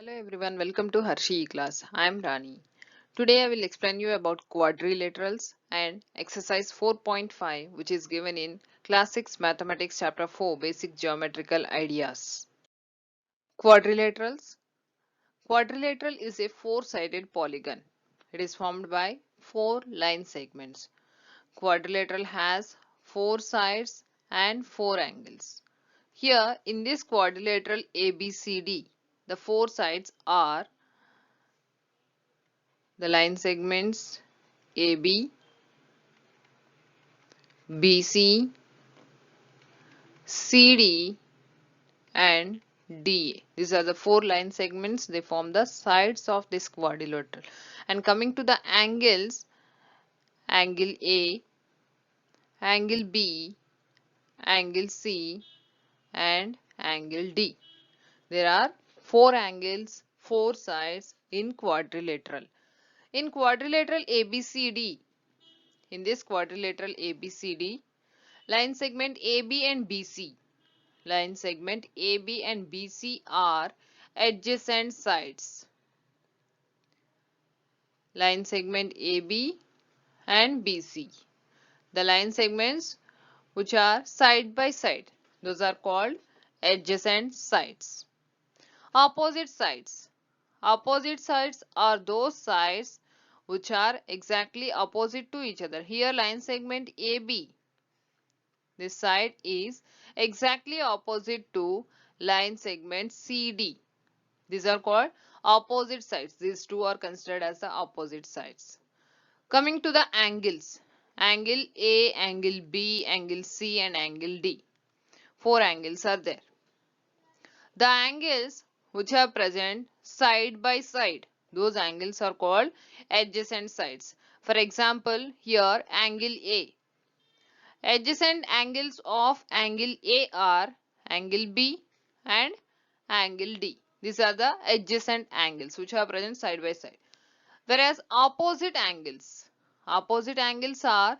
Hello everyone, welcome to Harshi class. I am Rani. Today I will explain you about quadrilaterals and exercise 4.5 which is given in class 6 mathematics chapter 4 basic geometrical ideas. Quadrilaterals. Quadrilateral is a four-sided polygon. It is formed by four line segments. Quadrilateral has four sides and four angles. Here in this quadrilateral ABCD, the four sides are the line segments AB, BC, CD and DA. These are the four line segments. They form the sides of this quadrilateral. And coming to the angles, angle A, angle B, angle C and angle D. There are four angles, four sides in quadrilateral. In quadrilateral ABCD, in this quadrilateral ABCD, line segment AB and BC. Line segment AB and BC are adjacent sides. Line segment AB and BC. The line segments which are side by side, those are called adjacent sides. Opposite sides. Opposite sides are those sides which are exactly opposite to each other. Here line segment AB. This side is exactly opposite to line segment CD. These are called opposite sides. These two are considered as the opposite sides. Coming to the angles. Angle A, angle B, angle C and angle D. Four angles are there. The angles which are present side by side, those angles are called adjacent sides. For example, here angle A. Adjacent angles of angle A are angle B and angle D. These are the adjacent angles which are present side by side. Whereas opposite angles are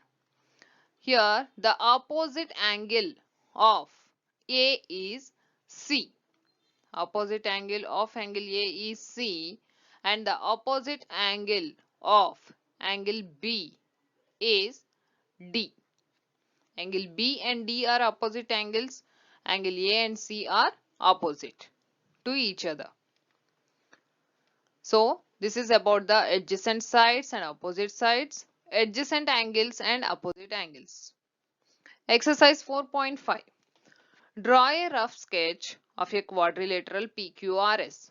here the opposite angle of A is C. Opposite angle of angle A is C and the opposite angle of angle B is D. Angle B and D are opposite angles. Angle A and C are opposite to each other. So, this is about the adjacent sides and opposite sides, adjacent angles and opposite angles. Exercise 4.5. Draw a rough sketch of a quadrilateral PQRS.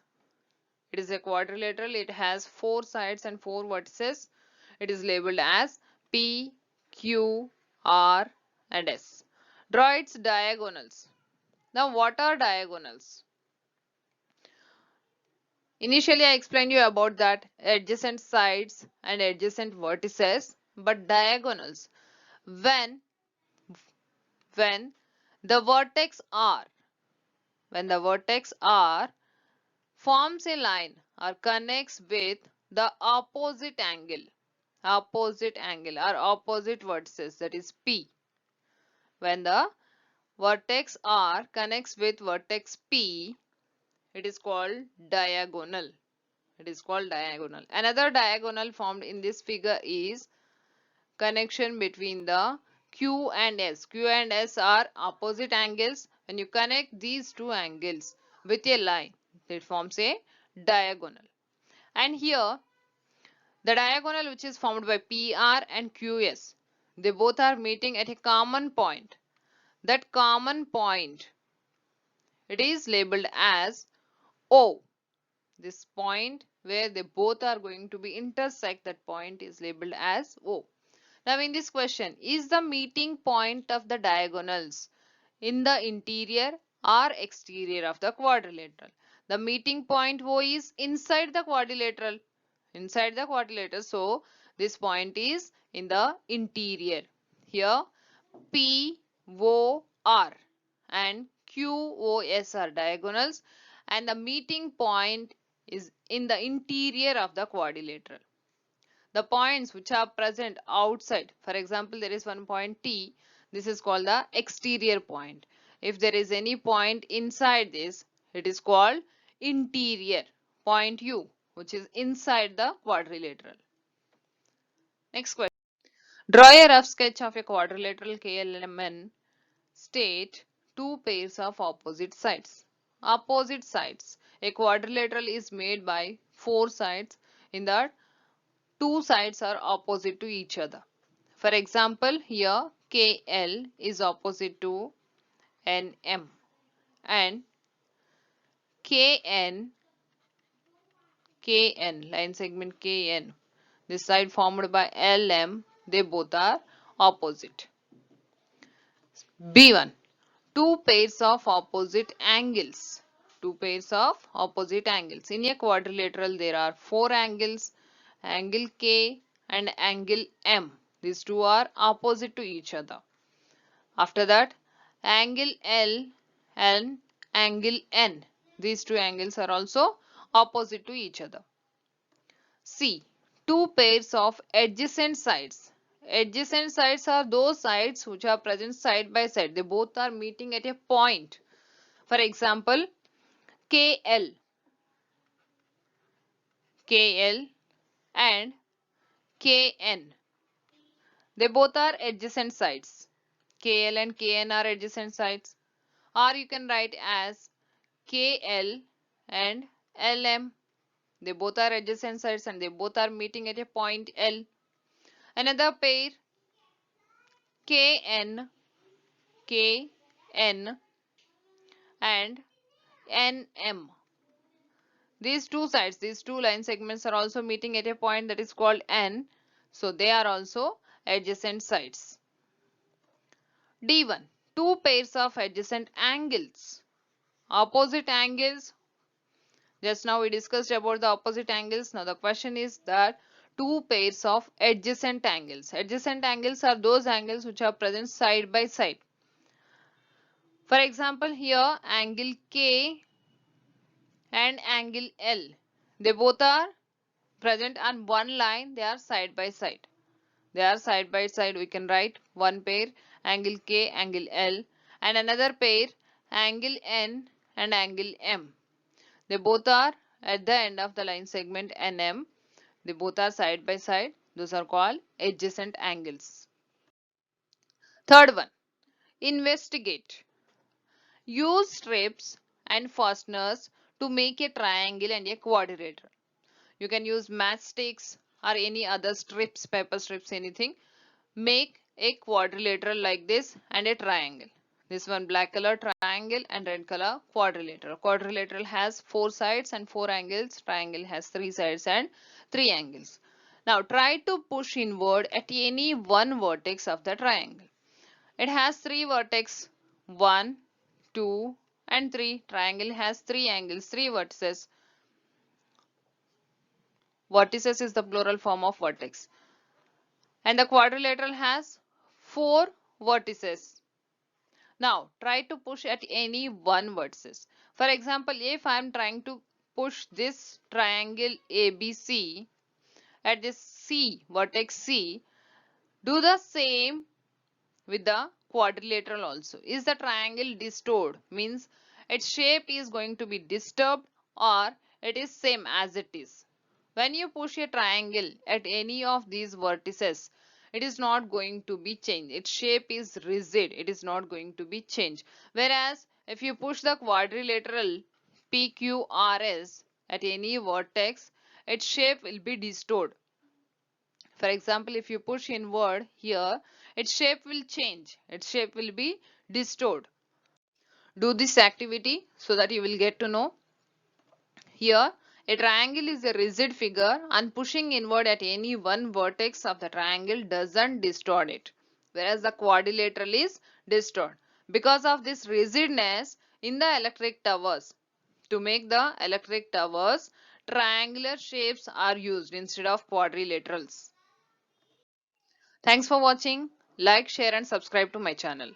It is a quadrilateral. It has four sides and four vertices. It is labeled as P, Q, R and S. Draw its diagonals. Now what are diagonals? Initially I explained you about that adjacent sides and adjacent vertices, but diagonals when the vertex R forms a line or connects with the opposite angle or opposite vertices, that is P. When the vertex R connects with vertex P, it is called diagonal. It is called diagonal. Another diagonal formed in this figure is connection between the Q and S. Q and S are opposite angles. When you connect these two angles with a line, it forms a diagonal. And here the diagonal which is formed by PR and QS, they both are meeting at a common point. That common point, it is labeled as O. This point where they both are going to be intersect, that point is labeled as O. Now in this question, is the meeting point of the diagonals in the interior or exterior of the quadrilateral? The meeting point O is inside the quadrilateral. Inside the quadrilateral. So this point is in the interior. Here P, O, R and Q, O, S are diagonals and the meeting point is in the interior of the quadrilateral. The points which are present outside, for example, there is one point T, this is called the exterior point. If there is any point inside this, it is called interior point U, which is inside the quadrilateral. Next question. Draw a rough sketch of a quadrilateral KLMN. State two pairs of opposite sides. Opposite sides. A quadrilateral is made by four sides. In that, two sides are opposite to each other. For example, here KL is opposite to NM and KN, line segment KN, this side formed by LM, they both are opposite. B1. Two pairs of opposite angles. Two pairs of opposite angles. In a quadrilateral, there are four angles, angle K and angle M. These two are opposite to each other. After that, angle L and angle N. These two angles are also opposite to each other. C. Two pairs of adjacent sides. Adjacent sides are those sides which are present side by side. They both are meeting at a point. For example, KL and KN. They both are adjacent sides. KL and KN are adjacent sides. Or you can write as KL and LM. They both are adjacent sides and they both are meeting at a point L. Another pair KN and NM. These two sides, these two line segments are also meeting at a point that is called N. So they are also adjacent sides. D1. Two pairs of adjacent angles. Opposite angles. Just now we discussed about the opposite angles. Now the question is that two pairs of adjacent angles. Adjacent angles are those angles which are present side by side. For example, here angle K and angle L. They both are present on one line. They are side by side. They are side by side. We can write one pair angle K, angle L, and another pair angle N and angle M. They both are at the end of the line segment NM. They both are side by side. Those are called adjacent angles. Third one, investigate. Use strips and fasteners to make a triangle and a quadrilateral. You can use matchsticks or any other strips, paper strips, anything. Make a quadrilateral like this and a triangle. This one black color triangle and red color quadrilateral. Quadrilateral has four sides and four angles. Triangle has three sides and three angles. Now try to push inward at any one vertex of the triangle. It has three vertex, 1, 2 and 3. Triangle has three angles, three vertices. Vertices is the plural form of vertex. And the quadrilateral has four vertices. Now try to push at any one vertex. For example, if I am trying to push this triangle ABC at this C, vertex C, do the same with the quadrilateral also. Is the triangle distorted? Means its shape is going to be disturbed or it is same as it is. When you push a triangle at any of these vertices, it is not going to be changed. Its shape is rigid. It is not going to be changed. Whereas if you push the quadrilateral PQRS at any vertex, its shape will be distorted. For example, if you push inward here, its shape will change. Its shape will be distorted. Do this activity so that you will get to know. Here, a triangle is a rigid figure and pushing inward at any one vertex of the triangle doesn't distort it. Whereas the quadrilateral is distorted. Because of this rigidness in the electric towers, to make the electric towers, triangular shapes are used instead of quadrilaterals. Thanks for watching. Like, share and subscribe to my channel.